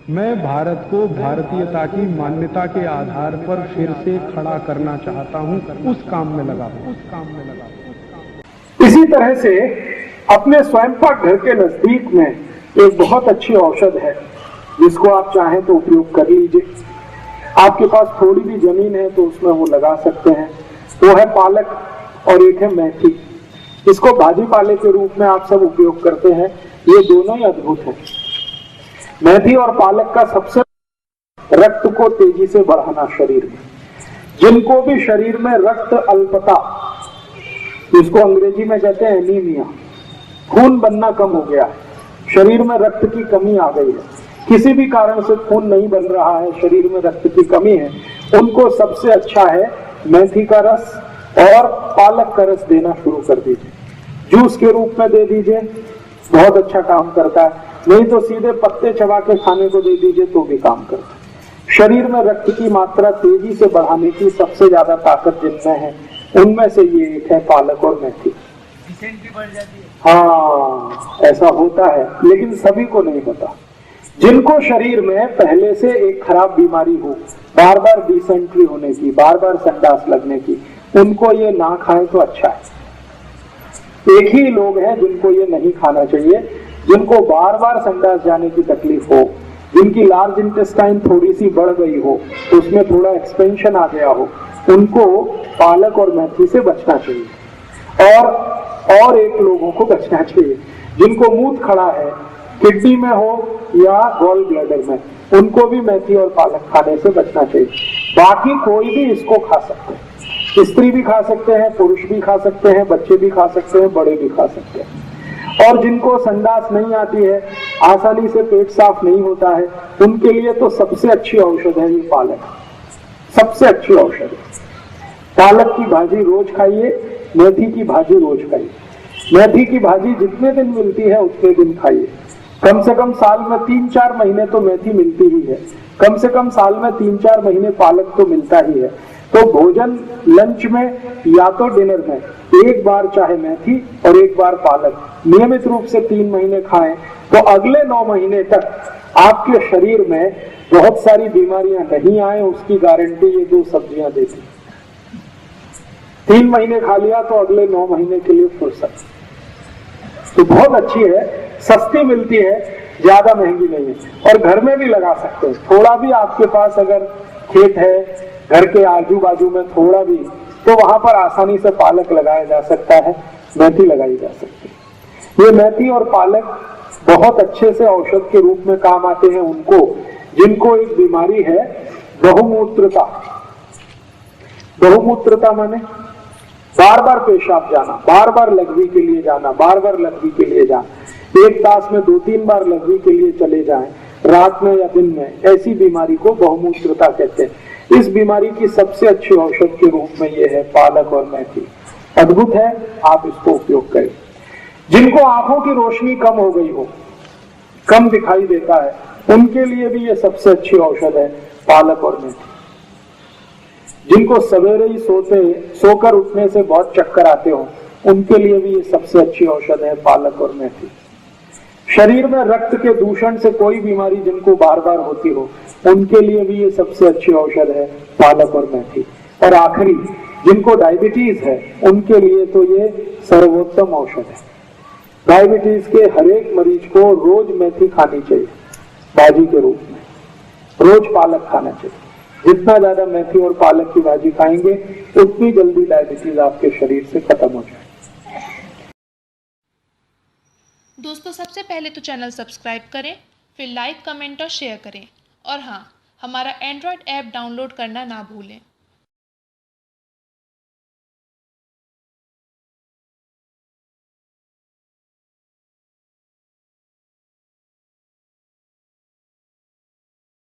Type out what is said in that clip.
मैं भारत को भारतीयता की मान्यता के आधार पर फिर से खड़ा करना चाहता हूं, उस काम में लगा हूं। इसी तरह से अपने स्वयं पाक घर के नजदीक में एक बहुत अच्छी औषध है जिसको आप चाहें तो उपयोग कर लीजिए। आपके पास थोड़ी भी जमीन है तो उसमें वो लगा सकते हैं। वो है पालक और एक है मेथी। इसको भाजी पाले के रूप में आप सब उपयोग करते हैं। ये दोनों ही अद्भुत हैं। मेथी और पालक का सबसे रक्त को तेजी से बढ़ाना शरीर में। जिनको भी शरीर में रक्त अल्पता, जिसको अंग्रेजी में कहते हैं एनीमिया, खून बनना कम हो गया है, शरीर में रक्त की कमी आ गई है, किसी भी कारण से खून नहीं बन रहा है, शरीर में रक्त की कमी है, उनको सबसे अच्छा है मेथी का रस और पालक का रस देना शुरू कर दीजिए। जूस के रूप में दे दीजिए, बहुत अच्छा काम करता है। नहीं तो सीधे पत्ते चबा के खाने को दे दीजिए तो भी काम करता है। शरीर में रक्त की मात्रा तेजी से बढ़ाने की सबसे ज्यादा ताकत जिनमें है उनमें से ये एक है पालक और मेथी। बढ़ जाती है। हाँ, ऐसा होता है, लेकिन सभी को नहीं होता। जिनको शरीर में पहले से एक खराब बीमारी हो, बार बार डिसेंट्री होने की, बार बार संडास लगने की, उनको ये ना खाएं तो अच्छा है। एक ही लोग हैं जिनको ये नहीं खाना चाहिए, जिनको बार बार संडास जाने की तकलीफ हो, जिनकी लार्ज इंटेस्टाइन थोड़ी सी बढ़ गई हो, उसमें थोड़ा एक्सपेंशन आ गया हो, उनको पालक और मेथी से बचना चाहिए। और एक लोगों को बचना चाहिए जिनको मूत खड़ा है, किडनी में हो या गॉल ब्लैडर में, उनको भी मेथी और पालक खाने से बचना चाहिए। बाकी कोई भी इसको खा सकते हैं, स्त्री भी खा सकते हैं, पुरुष भी खा सकते हैं, बच्चे भी खा सकते हैं, बड़े भी खा सकते हैं। और जिनको संडास नहीं आती है, आसानी से पेट साफ नहीं होता है, उनके लिए तो सबसे अच्छी औषध है ये पालक, सबसे अच्छी औषध है। पालक की भाजी रोज खाइए, मेथी की भाजी रोज खाइए। मेथी की भाजी जितने दिन मिलती है उतने दिन खाइए। कम से कम साल में 3-4 महीने तो मेथी मिलती ही है, कम से कम साल में 3-4 महीने पालक तो मिलता ही है। तो भोजन लंच में या तो डिनर में एक बार चाहे मेथी और एक बार पालक नियमित रूप से 3 महीने खाएं तो अगले 9 महीने तक आपके शरीर में बहुत सारी बीमारियां नहीं आए, उसकी गारंटी ये 2 सब्जियां देती। 3 महीने खा लिया तो अगले 9 महीने के लिए फुर्सत। तो बहुत अच्छी है, सस्ती मिलती है, ज्यादा महंगी नहीं है और घर में भी लगा सकते हैं। थोड़ा भी आपके पास अगर खेत है, घर के आजू बाजू में थोड़ा भी, तो वहां पर आसानी से पालक लगाया जा सकता है, मेथी लगाई जा सकती है। ये मेथी और पालक बहुत अच्छे से औषध के रूप में काम आते हैं उनको जिनको एक बीमारी है बहुमूत्रता। बहुमूत्रता माने बार बार पेशाब जाना, बार बार लघवी के लिए जाना, बार बार लघवी के लिए जाना, एक तास में 2-3 बार लघवी के लिए चले जाएं, रात में या दिन में, ऐसी बीमारी को बहुमूत्रता कहते हैं। इस बीमारी की सबसे अच्छी औषध के रूप में यह है पालक और मेथी। अद्भुत है, आप इसको उपयोग करें। जिनको आंखों की रोशनी कम हो गई हो, कम दिखाई देता है, उनके लिए भी ये सबसे अच्छी औषध है पालक और मेथी। जिनको सवेरे ही सोकर उठने से बहुत चक्कर आते हो, उनके लिए भी ये सबसे अच्छी औषध है पालक और मेथी। शरीर में रक्त के दूषण से कोई बीमारी जिनको बार बार होती हो, उनके लिए भी ये सबसे अच्छी औषध है पालक और मेथी। और आखिरी, जिनको डायबिटीज है, उनके लिए तो ये सर्वोत्तम औषध है। डायबिटीज के हर एक मरीज को रोज मेथी खानी चाहिए भाजी के रूप में, रोज पालक खाना चाहिए। जितना ज्यादा मेथी और पालक की भाजी खाएंगे उतनी जल्दी डायबिटीज आपके शरीर से खत्म हो जाए। दोस्तों, सबसे पहले तो चैनल सब्सक्राइब करें, फिर लाइक, कमेंट और शेयर करें। और हाँ, हमारा एंड्रॉयड ऐप डाउनलोड करना ना भूलें।